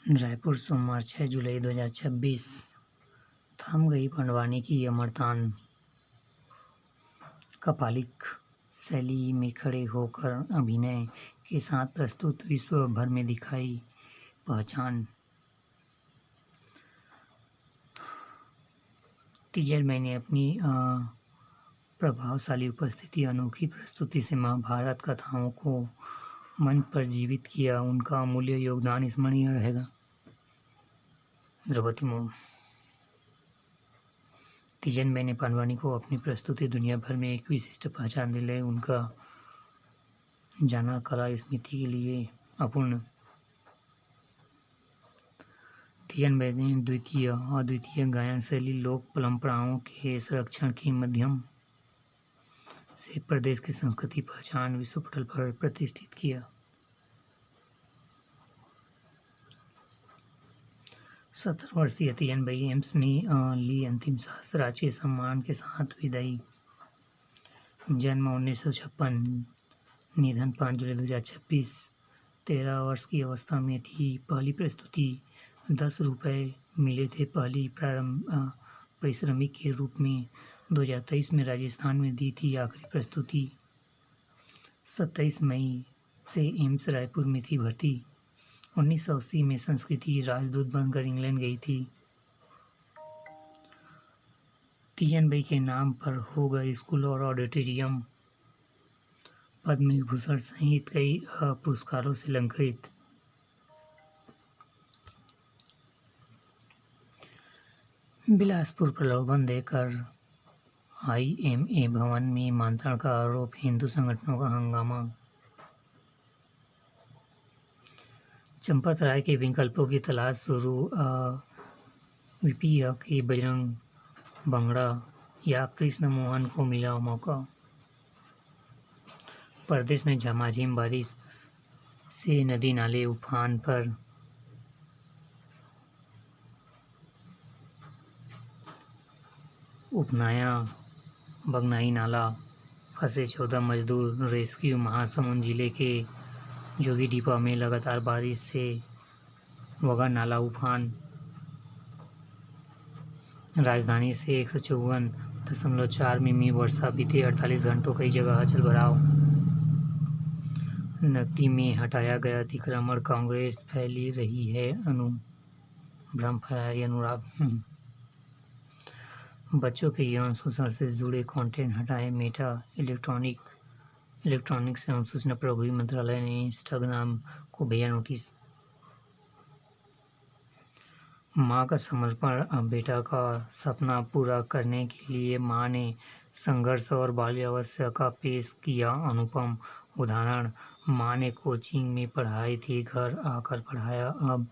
रायपुर सोमवार 6 जुलाई 2026। थम गई पंडवानी की अमरतान। कपालिक शैली में खड़े होकर अभिनय के साथ प्रस्तुत विश्व भर में दिखाई पहचान। टीजर मैंने अपनी प्रभावशाली उपस्थिति, अनोखी प्रस्तुति से महाभारत कथाओं को मंच पर जीवित किया। उनका अमूल्य योगदान स्मरणीय रहेगा। द्रौपदी मुर्मू। तीजन मैंने पांडवानी को अपनी प्रस्तुति दुनिया भर में एक विशिष्ट पहचान दिलाई। उनका जाना कला स्मृति के लिए अपूर्ण। तीजन मैंने अद्वितीय गायन शैली, लोक परंपराओं के संरक्षण के माध्यम से प्रदेश की संस्कृति पहचान विश्व पटल पर प्रतिष्ठित किया। 70 वर्षीय तीजनबाई एम्स में ली अंतिम सांस। राजकीय सम्मान के साथ विदाई। जन्म 1956, निधन 5 जुलाई 2026। 13 वर्ष की अवस्था में थी। पहली प्रस्तुति 10 रुपये मिले थे। पहली परिश्रमिक के रूप में 2023 में राजस्थान में दी थी। आखिरी प्रस्तुति 27 मई से एम्स रायपुर में थी भर्ती। 1980 में संस्कृति राजदूत बनकर इंग्लैंड गई थी। तीजनबाई के नाम पर होगा स्कूल और ऑडिटोरियम। पद्म विभूषण सहित कई पुरस्कारों से अलंकृत। बिलासपुर प्रलोभन देकर IMA भवन में मंत्रण का आरोप। हिंदू संगठनों का हंगामा। चंपत राय के विकल्पों की तलाश शुरू। VP के बजरंग बंगड़ा या कृष्ण मोहन को मिला मौका। प्रदेश में झमाझम बारिश से नदी नाले उफान पर। उपनाया बगनाई नाला फंसे 14 मजदूर रेस्क्यू। महासमुंद जिले के जोगीडीपा में लगातार बारिश से वगा नाला उफान। राजधानी से 154.4 मिमी वर्षा। बीते 48 घंटों कई जगह जलभराव। नकदी में हटाया गया अतिक्रमण। कांग्रेस फैली रही है भ्रम फैला रही अनुराग। बच्चों के यौन शोषण से जुड़े कंटेंट हटाए। मेटा इलेक्ट्रॉनिक्स एवं सूचना प्रौद्योगिकी मंत्रालय ने इंस्टाग्राम को भेजा नोटिस। मां का समर्पण। बेटा का सपना पूरा करने के लिए मां ने संघर्ष और बाल्यावस्था का पेश किया अनुपम उदाहरण। मां ने कोचिंग में पढ़ाई थी, घर आकर पढ़ाया। अब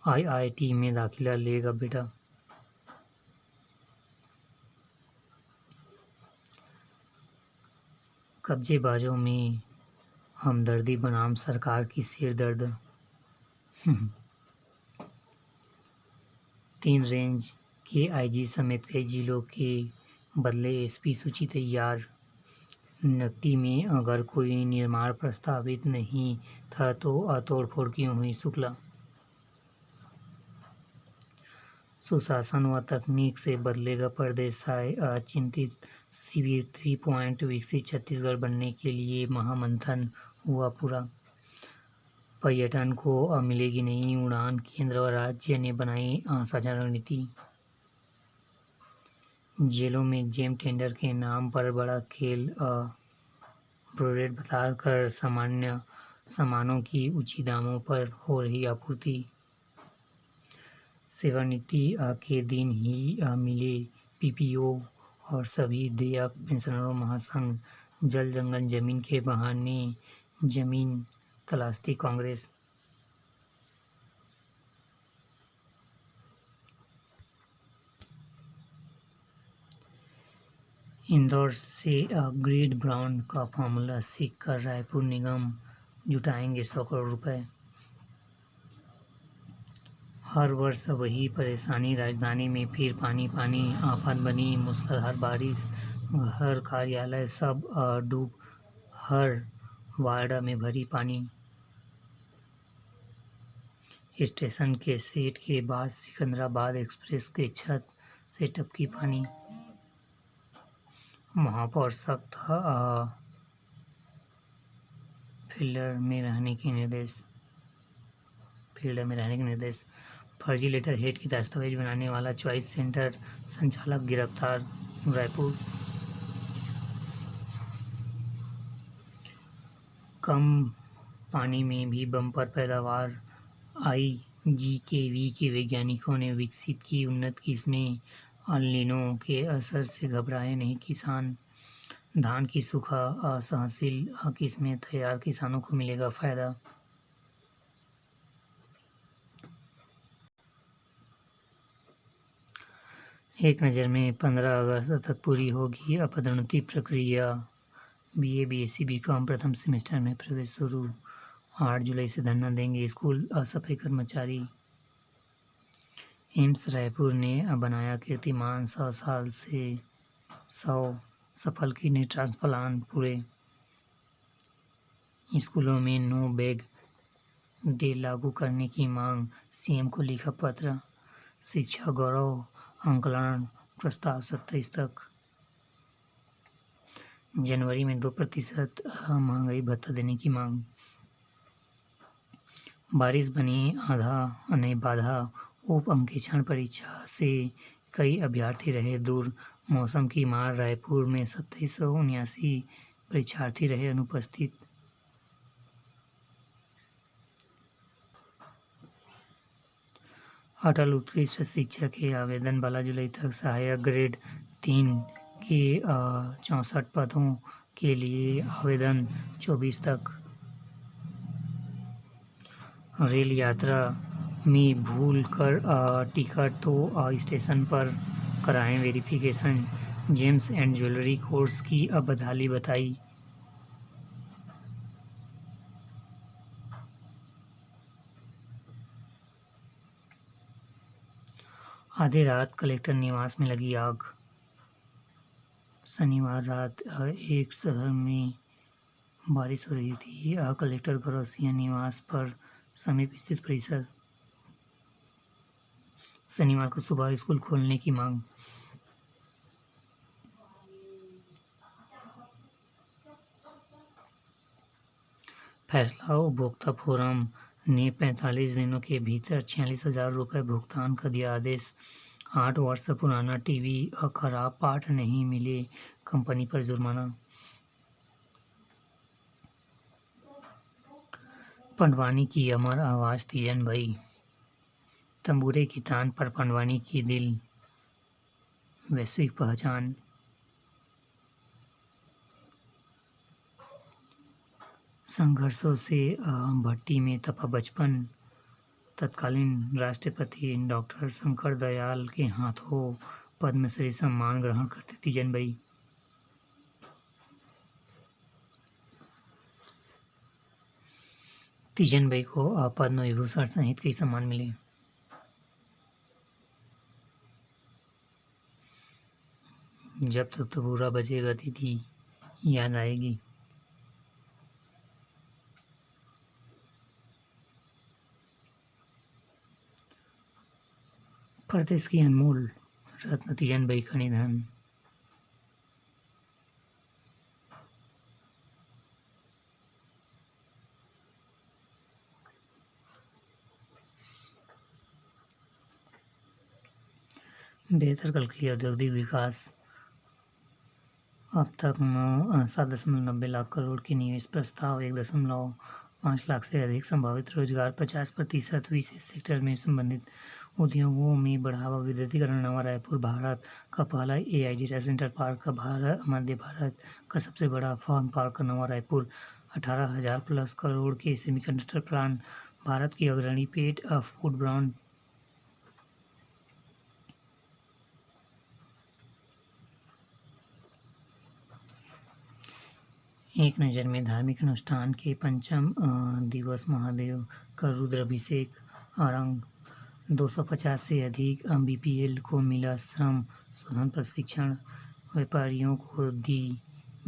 IIT में दाखिला लेगा बेटा। कब्जेबाजों में हमदर्दी बनाम सरकार की सिरदर्द। 3 रेंज के IG समेत कई जिलों के बदले SP सूची तैयार। नकटी में अगर कोई निर्माण प्रस्तावित नहीं था तो तोड़फोड़ क्यों हुई? शुक्ला। सुशासन व तकनीक से बदलेगा प्रदेश। चिंतित शिविर 3 पॉइंट विकसित छत्तीसगढ़ बनने के लिए महामंथन हुआ पूरा। पर्यटन को मिलेगी नई उड़ान। केंद्र व राज्य ने बनाई साझा रणनीति। जेलों में जेम टेंडर के नाम पर बड़ा खेल। प्रोरेट बताकर सामान्य सामानों की उचित दामों पर हो रही आपूर्ति। सेवानिवृत्ति के दिन ही मिले PPO और सभी देयक। पेंशनरों महासंघ। जल जंगल जमीन के बहाने जमीन तलाशती कांग्रेस। इंदौर से ग्रेड ब्राउन का फार्मूला सीख कर रायपुर निगम जुटाएंगे 100 करोड़ रुपए। हर वर्ष वही परेशानी। राजधानी में फिर पानी आफत बनी। मूसलाधार बारिश, घर कार्यालय सब डूब। हर वार्ड में भरी पानी। स्टेशन के सेट के बाद सिकंदराबाद एक्सप्रेस के छत से टपकी पानी। महापौर सख्त फील्ड में रहने के निर्देश। फर्जी लेटर हेड की दस्तावेज बनाने वाला चॉइस सेंटर संचालक गिरफ्तार। रायपुर। कम पानी में भी बम्पर पैदावार। IGKV के वैज्ञानिकों ने विकसित की उन्नत किस्में। एल नीनो के असर से घबराए नहीं किसान। धान की सूखा असहनशील किस्में तैयार, किसानों को मिलेगा फायदा। एक नज़र में 15 अगस्त तक पूरी होगी अपदोन्नति प्रक्रिया। BA BSc BCom प्रथम सेमेस्टर में प्रवेश शुरू। 8 जुलाई से धरना देंगे स्कूल सफाई कर्मचारी। एम्स रायपुर ने बनाया कीर्तिमान। 100 साल से 100 सफल किडनी ट्रांसप्लांट पूरे। स्कूलों में नो बैग डे लागू करने की मांग, CM को लिखा पत्र। शिक्षा गौरव आंकलन प्रस्ताव 27 तक। जनवरी में 2% महंगाई भत्ता देने की मांग। बारिश बनी बाधा। उप अंकेक्षण परीक्षा से कई अभ्यर्थी रहे दूर। मौसम की मार। रायपुर में 2779 परीक्षार्थी रहे अनुपस्थित। अटल उत्कृष्ट शिक्षक के आवेदन 12 जुलाई तक। सहायक ग्रेड 3 के 64 पदों के लिए आवेदन 24 तक। रेल यात्रा में भूल कर टिकट तो स्टेशन पर कराएं verification. James and jewellery course की बदहाली बताई। आधी रात कलेक्टर निवास में लगी आग। शनिवार रात एक शहर में बारिश हो रही थी। कलेक्टर गौरसिंह निवास पर समीप स्थित परिसर। शनिवार को सुबह स्कूल खोलने की मांग। फैसला उपभोक्ता फोरम ने 45 दिनों के भीतर 46,000 रुपये भुगतान का दिया आदेश। 8 वर्ष पुराना टीवी खराब पार्ट नहीं मिले, कंपनी पर जुर्माना। पंडवानी की अमर आवाज तीजन भाई। तंबूरे की तान पर पंडवानी की दिल वैश्विक पहचान। संघर्षों से भट्टी में तपा बचपन। तत्कालीन राष्ट्रपति डॉक्टर शंकर दयाल के हाथों पद्मश्री सम्मान ग्रहण करते तीजन भाई। तीजन भाई को पद्म विभूषण सहित कई सम्मान मिले। जब तक तबूरा बजेगा दीदी याद आएगी। प्रदेश की अनमोल रत्न तीजन बाई का निधन। बेहतर कल के लिए औद्योगिक विकास। अब तक 7.90 लाख करोड़ के निवेश प्रस्ताव। 1.5 लाख से अधिक संभावित रोजगार। 50% विशेष सेक्टर में संबंधित उद्योगों में बढ़ावा। विद्युतीकरण। नवा रायपुर भारत का पहला AI डेटा सेंटर पार्क। मध्य भारत का सबसे बड़ा फार्म पार्क नवा रायपुर। 18,000 प्लस करोड़ के सेमीकंडक्टर प्लांट। भारत की अग्रणी पेट फूड ब्रांड। एक नज़र में धार्मिक अनुष्ठान के पंचम दिवस महादेव का रुद्राभिषेक आरंभ। 250 से अधिक BPL को मिला श्रम शोधन प्रशिक्षण। व्यापारियों को दी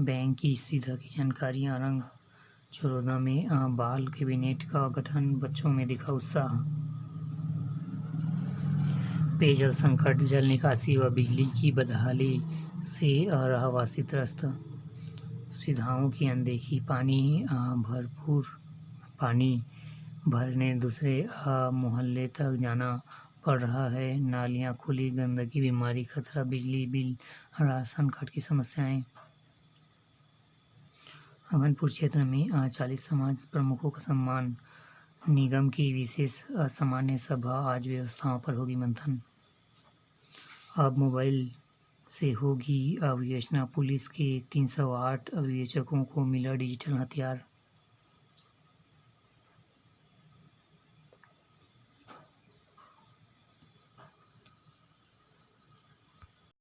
बैंक की सुविधा की जानकारी। आरंभ। चरोदा में बाल कैबिनेट का गठन। बच्चों में दिखा उत्साह। पेयजल संकट, जल निकासी व बिजली की बदहाली से रहवासी त्रस्त। सुविधाओं की अनदेखी, भरपूर पानी भरने दूसरे मोहल्ले तक जाना पड़ रहा है। नालियाँ खुली, गंदगी, बीमारी खतरा, बिजली बिल, राशन कार्ड की समस्याएं। अमनपुर क्षेत्र में 40 समाज प्रमुखों का सम्मान। निगम की विशेष सामान्य सभा, आज व्यवस्थाओं पर होगी मंथन। अब मोबाइल से होगी विवेचना, पुलिस के 308 विवेचकों को मिला डिजिटल हथियार।